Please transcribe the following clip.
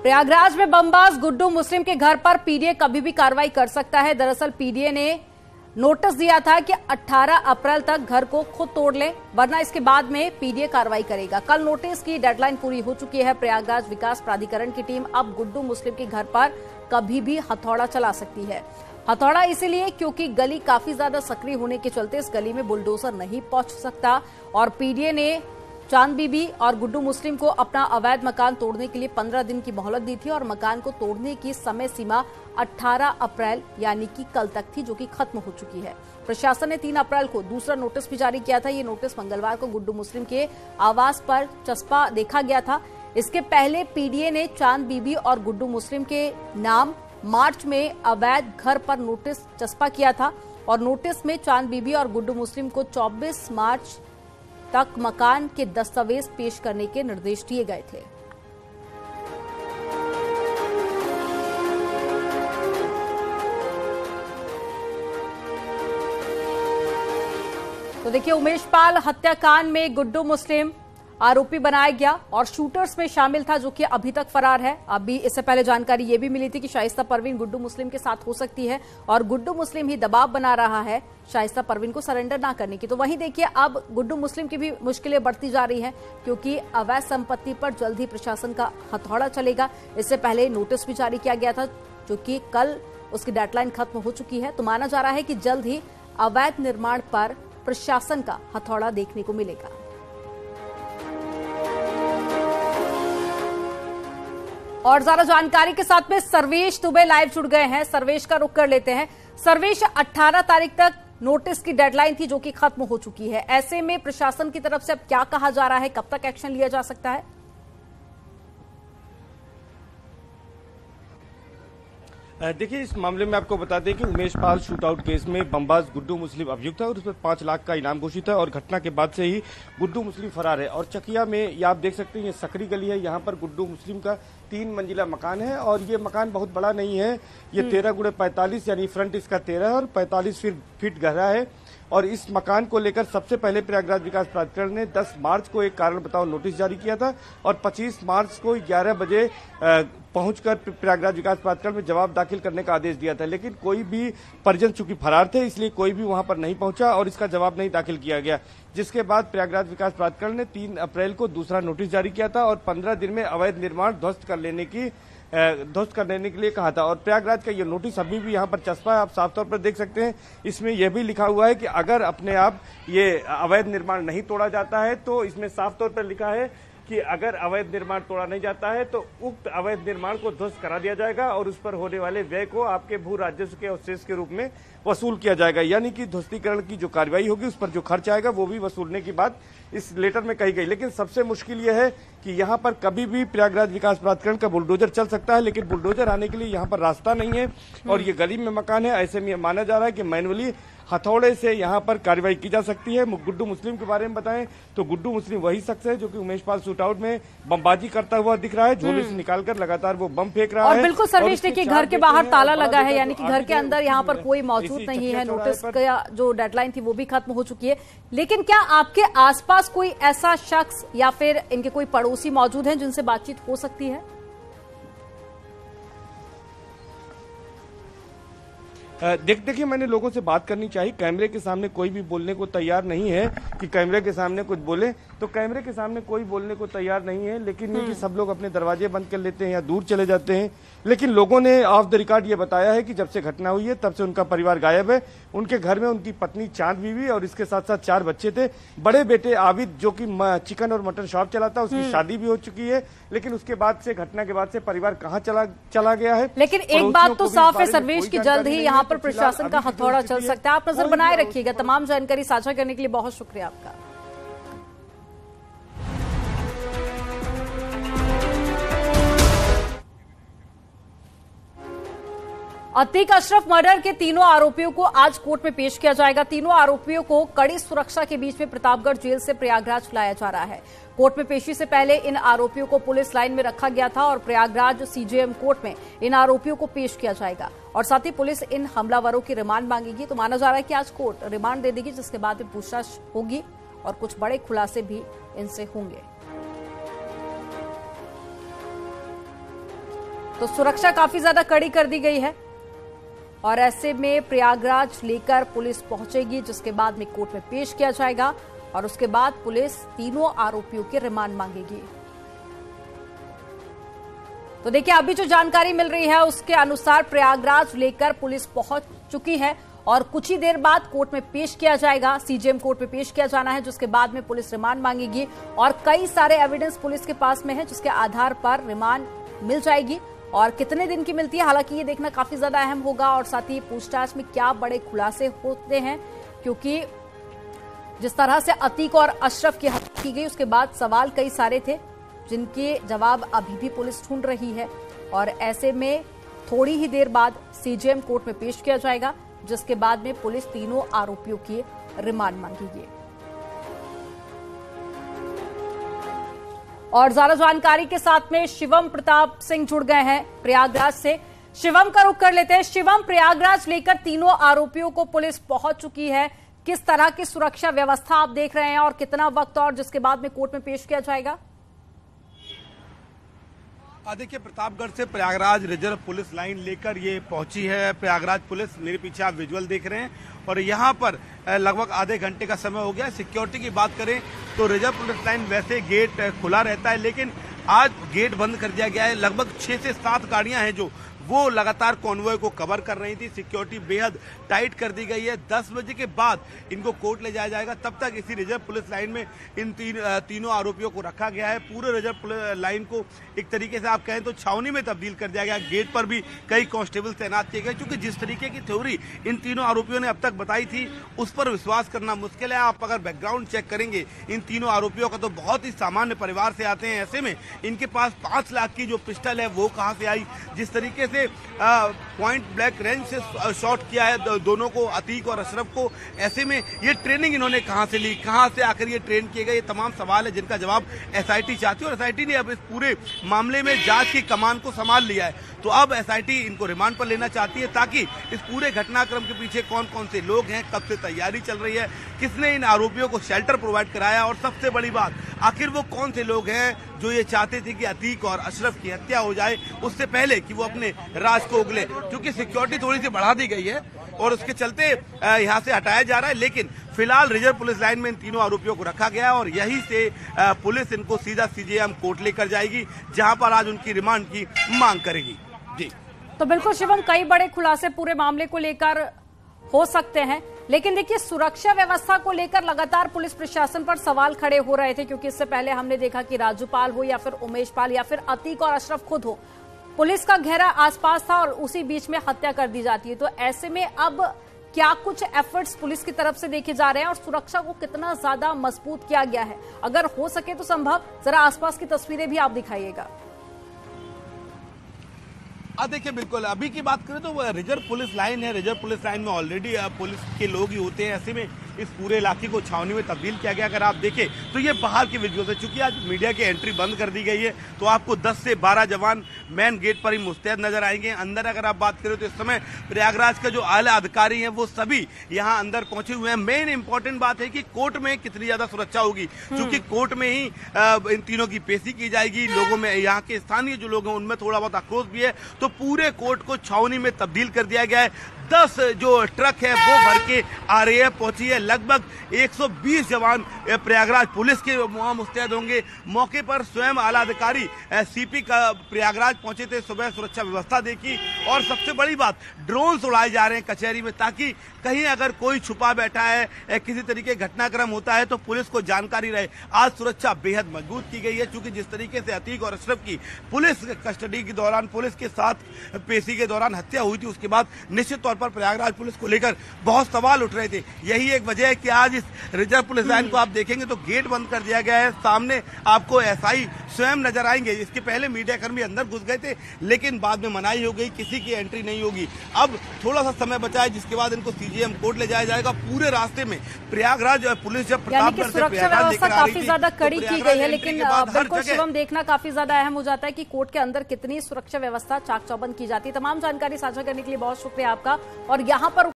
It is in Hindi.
प्रयागराज में बमबाज गुड्डू मुस्लिम के घर पर पीडीए कभी भी कार्रवाई कर सकता है। दरअसल पीडीए ने नोटिस दिया था कि 18 अप्रैल तक घर को खुद तोड़ लें, वरना इसके बाद में पीडीए कार्रवाई करेगा। कल नोटिस की डेडलाइन पूरी हो चुकी है। प्रयागराज विकास प्राधिकरण की टीम अब गुड्डू मुस्लिम के घर पर कभी भी हथौड़ा चला सकती है। हथौड़ा इसीलिए क्योंकि गली काफी ज्यादा सक्रिय होने के चलते इस गली में बुलडोजर नहीं पहुंच सकता और पीडीए ने चांद बीबी और गुड्डू मुस्लिम को अपना अवैध मकान तोड़ने के लिए 15 दिन की मोहलत दी थी और मकान को तोड़ने की समय सीमा 18 अप्रैल यानी कि कल तक थी, जो कि खत्म हो चुकी है। प्रशासन ने 3 अप्रैल को दूसरा नोटिस भी जारी किया था। ये नोटिस मंगलवार को गुड्डू मुस्लिम के आवास पर चस्पा देखा गया था। इसके पहले पीडीए ने चांद बीबी और गुड्डू मुस्लिम के नाम मार्च में अवैध घर पर नोटिस चस्पा किया था और नोटिस में चांद बीबी और गुड्डू मुस्लिम को 24 मार्च तक मकान के दस्तावेज पेश करने के निर्देश दिए गए थे। तो देखिए, उमेश पाल हत्याकांड में गुड्डू मुस्लिम आरोपी बनाया गया और शूटर्स में शामिल था, जो कि अभी तक फरार है। अभी इससे पहले जानकारी ये भी मिली थी कि शाइस्ता परवीन गुड्डू मुस्लिम के साथ हो सकती है और गुड्डू मुस्लिम ही दबाव बना रहा है शाइस्ता परवीन को सरेंडर ना करने की। तो वहीं देखिए, अब गुड्डू मुस्लिम की भी मुश्किलें बढ़ती जा रही हैं क्योंकि अवैध संपत्ति पर जल्द ही प्रशासन का हथौड़ा चलेगा। इससे पहले नोटिस भी जारी किया गया था, जो कि कल उसकी डेडलाइन खत्म हो चुकी है। तो माना जा रहा है कि जल्द ही अवैध निर्माण पर प्रशासन का हथौड़ा देखने को मिलेगा। और ज्यादा जानकारी के साथ में सर्वेश दुबे लाइव जुड़ गए हैं। सर्वेश का रुख कर लेते हैं। सर्वेश, 18 तारीख तक नोटिस की डेडलाइन थी, जो कि खत्म हो चुकी है। ऐसे में प्रशासन की तरफ से अब क्या कहा जा रहा है, कब तक एक्शन लिया जा सकता है? देखिए, इस मामले में आपको बता दें कि उमेश पाल शूटआउट केस में बमबाज गुड्डू मुस्लिम अभियुक्त है और उस पर 5 लाख का इनाम घोषित है और घटना के बाद से ही गुड्डू मुस्लिम फरार है। और चकिया में ये आप देख सकते हैं, ये सकरी गली है, यहाँ पर गुड्डू मुस्लिम का 3 मंजिला मकान है और ये मकान बहुत बड़ा नहीं है। ये 13 × 45 यानी फ्रंट इसका 13 और 45 फीट गहरा है। और इस मकान को लेकर सबसे पहले प्रयागराज विकास प्राधिकरण ने 10 मार्च को एक कारण बताओ नोटिस जारी किया था और 25 मार्च को 11 बजे पहुंचकर प्रयागराज विकास प्राधिकरण में जवाब दाखिल करने का आदेश दिया था। लेकिन कोई भी परिजन चूंकि फरार थे, इसलिए कोई भी वहां पर नहीं पहुंचा और इसका जवाब नहीं दाखिल किया गया, जिसके बाद प्रयागराज विकास प्राधिकरण ने 3 अप्रैल को दूसरा नोटिस जारी किया था और 15 दिन में अवैध निर्माण ध्वस्त करने के लिए कहा था। और प्रयागराज का ये नोटिस अभी भी यहाँ पर चस्पा है, आप साफ तौर पर देख सकते हैं। इसमें यह भी लिखा हुआ है कि अगर अपने आप ये अवैध निर्माण नहीं तोड़ा जाता है, तो इसमें साफ तौर पर लिखा है कि अगर अवैध निर्माण तोड़ा नहीं जाता है तो उक्त अवैध निर्माण को ध्वस्त करा दिया जाएगा और उस पर होने वाले व्यय को आपके भू राजस्व के अवशेष के रूप में वसूल किया जाएगा। यानी कि ध्वस्तीकरण की जो कार्रवाई होगी, उस पर जो खर्च आएगा वो भी वसूलने की बात इस लेटर में कही गई। लेकिन सबसे मुश्किल यह है कि यहाँ पर कभी भी प्रयागराज विकास प्राधिकरण का बुलडोजर चल सकता है, लेकिन बुलडोजर आने के लिए यहाँ पर रास्ता नहीं है और ये गली में मकान है। ऐसे में माना जा रहा है कि मैनुअली हथौड़े से यहाँ पर कार्रवाई की जा सकती है। गुड्डू मुस्लिम के बारे में बताएं तो गुड्डू मुस्लिम वही शख्स है जो कि उमेश पाल शूटआउट में बमबाजी करता हुआ दिख रहा है। झोले से निकालकर लगातार वो बम फेंक रहा है। और बिल्कुल सर्वेश, देखिए, घर के बाहर ताला लगा है, यानी कि घर के अंदर यहाँ पर कोई मौजूद नहीं है। नोटिस का जो डेडलाइन थी वो भी खत्म हो चुकी है। लेकिन क्या आपके आसपास कोई ऐसा शख्स या फिर इनके कोई पड़ोसी मौजूद हैं जिनसे बातचीत हो सकती है? देखिए, मैंने लोगों से बात करनी चाहिए। कैमरे के सामने कोई भी बोलने को तैयार नहीं है कि कैमरे के सामने कुछ बोले, तो कैमरे के सामने कोई बोलने को तैयार नहीं है। लेकिन ये कि सब लोग अपने दरवाजे बंद कर लेते हैं या दूर चले जाते हैं। लेकिन लोगों ने ऑफ द रिकॉर्ड ये बताया है कि जब से घटना हुई है तब से उनका परिवार गायब है। उनके घर में उनकी पत्नी चांद बीवी और इसके साथ साथ 4 बच्चे थे। बड़े बेटे आबिद, जो कि चिकन और मटन शॉप चलाता, उसकी शादी भी हो चुकी है। लेकिन उसके बाद से, घटना के बाद से परिवार कहाँ चला गया है। लेकिन एक बात तो साफ है सर्वेश की जल्द ही यहाँ पर प्रशासन का हथौड़ा चल सकता है। आप नजर बनाए रखिएगा। तमाम जानकारी साझा करने के लिए बहुत शुक्रिया आपका। अतीक अशरफ मर्डर के तीनों आरोपियों को आज कोर्ट में पेश किया जाएगा। तीनों आरोपियों को कड़ी सुरक्षा के बीच में प्रतापगढ़ जेल से प्रयागराज लाया जा रहा है। कोर्ट में पेशी से पहले इन आरोपियों को पुलिस लाइन में रखा गया था और प्रयागराज सीजेएम कोर्ट में इन आरोपियों को पेश किया जाएगा और साथ ही पुलिस इन हमलावरों की रिमांड मांगेगी। तो माना जा रहा है कि आज कोर्ट रिमांड दे देगी, जिसके बाद पूछताछ होगी और कुछ बड़े खुलासे भी इनसे होंगे। तो सुरक्षा काफी ज्यादा कड़ी कर दी गई है और ऐसे में प्रयागराज लेकर पुलिस पहुंचेगी, जिसके बाद में कोर्ट में पेश किया जाएगा और उसके बाद पुलिस तीनों आरोपियों के रिमांड मांगेगी। तो देखिए, अभी जो जानकारी मिल रही है उसके अनुसार प्रयागराज लेकर पुलिस पहुंच चुकी है और कुछ ही देर बाद कोर्ट में पेश किया जाएगा। सीजेएम कोर्ट में पेश किया जाना है, जिसके बाद में पुलिस रिमांड मांगेगी और कई सारे एविडेंस पुलिस के पास में है, जिसके आधार पर रिमांड मिल जाएगी। और कितने दिन की मिलती है, हालांकि ये देखना काफी ज्यादा अहम होगा और साथ ही पूछताछ में क्या बड़े खुलासे होते हैं, क्योंकि जिस तरह से अतीक और अशरफ की हत्या की गई उसके बाद सवाल कई सारे थे, जिनके जवाब अभी भी पुलिस ढूंढ रही है। और ऐसे में थोड़ी ही देर बाद सीजेएम कोर्ट में पेश किया जाएगा, जिसके बाद में पुलिस तीनों आरोपियों की रिमांड मांगेगी। और ज्यादा जानकारी के साथ में शिवम प्रताप सिंह जुड़ गए हैं प्रयागराज से। शिवम का रुख कर लेते हैं। शिवम, प्रयागराज लेकर तीनों आरोपियों को पुलिस पहुंच चुकी है, किस तरह की सुरक्षा व्यवस्था आप देख रहे हैं और कितना वक्त और जिसके बाद में कोर्ट में पेश किया जाएगा? देखिए, प्रतापगढ़ से प्रयागराज रिजर्व पुलिस लाइन लेकर ये पहुंची है प्रयागराज पुलिस। मेरे पीछे आप विजुअल देख रहे हैं और यहाँ पर लगभग आधे घंटे का समय हो गया। सिक्योरिटी की बात करें तो रिजर्व पुलिस लाइन वैसे गेट खुला रहता है, लेकिन आज गेट बंद कर दिया गया है। लगभग 6 से 7 गाड़ियां हैं जो वो लगातार कॉन्वॉय को कवर कर रही थी। सिक्योरिटी बेहद टाइट कर दी गई है। 10 बजे के बाद इनको कोर्ट ले जाया जाएगा। तब तक इसी रिजर्व पुलिस लाइन में इन तीनों आरोपियों को रखा गया है। पूरे रिजर्व पुलिस लाइन को एक तरीके से आप कहें तो छावनी में तब्दील कर दिया गया। गेट पर भी कई कांस्टेबल तैनात किए गए, क्योंकि जिस तरीके की थ्योरी इन तीनों आरोपियों ने अब तक बताई थी उस पर विश्वास करना मुश्किल है। आप अगर बैकग्राउंड चेक करेंगे इन तीनों आरोपियों का तो बहुत ही सामान्य परिवार से आते हैं। ऐसे में इनके पास 5 लाख की जो पिस्टल है वो कहां से आई, जिस तरीके से पॉइंट ब्लैक रेंज से शॉट किया है दोनों को, अतीक और अशरफ को। ऐसे में ये ट्रेनिंग इन्होंने कहां से ली, कहां से आकर ये ट्रेन किए गए, ये तमाम सवाल है जिनका जवाब एसआईटी चाहती है। और एसआईटी ने अब इस पूरे मामले में जांच की कमान को संभाल लिया है। तो अब एसआईटी इनको रिमांड पर लेना चाहती है, ताकि इस पूरे घटनाक्रम के पीछे कौन कौन से लोग हैं, कब से तैयारी चल रही है, किसने इन आरोपियों को शेल्टर प्रोवाइड कराया, और सबसे बड़ी बात, आखिर वो कौन से लोग हैं जो ये चाहते थे कि अतीक और अशरफ की हत्या हो जाए उससे पहले कि वो अपने राज को उगले। क्योंकि सिक्योरिटी थोड़ी सी बढ़ा दी गई है और उसके चलते यहाँ से हटाया जा रहा है, लेकिन फिलहाल रिजर्व पुलिस लाइन में इन तीनों आरोपियों को रखा गया है और यहीं से पुलिस इनको सीधा सीजेएम कोर्ट लेकर जाएगी, जहां पर आज उनकी रिमांड की मांग करेगी। जी तो बिल्कुल शिवम, कई बड़े खुलासे पूरे मामले को लेकर हो सकते हैं, लेकिन देखिए, सुरक्षा व्यवस्था को लेकर लगातार पुलिस प्रशासन पर सवाल खड़े हो रहे थे, क्योंकि इससे पहले हमने देखा कि राजूपाल हो या फिर उमेश पाल या फिर अतीक और अशरफ खुद हो, पुलिस का घेरा आसपास था और उसी बीच में हत्या कर दी जाती है। तो ऐसे में अब क्या कुछ एफर्ट्स पुलिस की तरफ से देखे जा रहे हैं और सुरक्षा को कितना ज्यादा मजबूत किया गया है? अगर हो सके तो संभव जरा आसपास की तस्वीरें भी आप दिखाइएगा। देखिए, बिल्कुल अभी की बात करें तो रिजर्व पुलिस लाइन है। रिजर्व पुलिस लाइन में ऑलरेडी पुलिस के लोग ही होते हैं। ऐसे में इस पूरे इलाके को छावनी में तब्दील किया गया। अगर आप देखें तो ये बाहर की विजुअल्स है। चूंकि आज मीडिया की एंट्री बंद कर दी गई है तो आपको 10 से 12 जवान मेन गेट पर ही मुस्तैद नजर आएंगे। अंदर अगर आप बात करें तो इस समय प्रयागराज का जो आला अधिकारी है वो सभी यहाँ अंदर पहुंचे हुए हैं। मेन इंपॉर्टेंट बात है कि कोर्ट में कितनी ज्यादा सुरक्षा होगी, क्योंकि कोर्ट में ही इन तीनों की पेशी की जाएगी। लोगों में, यहाँ के स्थानीय जो लोग हैं उनमें थोड़ा बहुत आक्रोश भी है, तो पूरे कोर्ट को छावनी में तब्दील कर दिया गया है। 10 जो ट्रक है वो भर के आरएएफ पहुंची है। लगभग 120 जवान प्रयागराज पुलिस के वहां मुस्तैद होंगे। मौके पर स्वयं आला अधिकारी सीपी का प्रयागराज पहुंचे थे, सुबह सुरक्षा व्यवस्था देखी। और सबसे बड़ी बात, ड्रोन उड़ाए जा रहे हैं कचहरी में, ताकि कहीं अगर कोई छुपा बैठा है, किसी तरीके घटनाक्रम होता है तो पुलिस को जानकारी रहे। आज सुरक्षा बेहद मजबूत की गई है, क्योंकि जिस तरीके से अतीक और अशरफ की पुलिस कस्टडी के दौरान, पुलिस के साथ पेशी के दौरान हत्या हुई थी, उसके बाद निश्चित तौर पर प्रयागराज पुलिस को लेकर बहुत सवाल उठ रहे थे। यही एक वजह है कि आज इस रिजर्व पुलिस लाइन को आप देखेंगे तो गेट बंद कर दिया गया है। सामने आपको एसआई स्वयं नजर आएंगे। इसके पहले मीडियाकर्मी अंदर घुस गए थे, लेकिन बाद में मनाही हो गई, किसी की एंट्री नहीं होगी। अब थोड़ा सा समय बचा है, जिसके बाद इनको सीजेएम कोर्ट ले जाया जाएगा। पूरे रास्ते में प्रयागराज पुलिस जब प्रतापगढ़ से प्रयागराज लेकर आ रही थी, काफी ज्यादा कड़ी की गई है, लेकिन बिल्कुल शिवम, देखना काफी ज्यादा अहम हो जाता है कि कोर्ट के अंदर कितनी सुरक्षा व्यवस्था चाक चौबंद की जाती है। तमाम जानकारी साझा करने के लिए बहुत शुक्रिया आपका। और यहाँ पर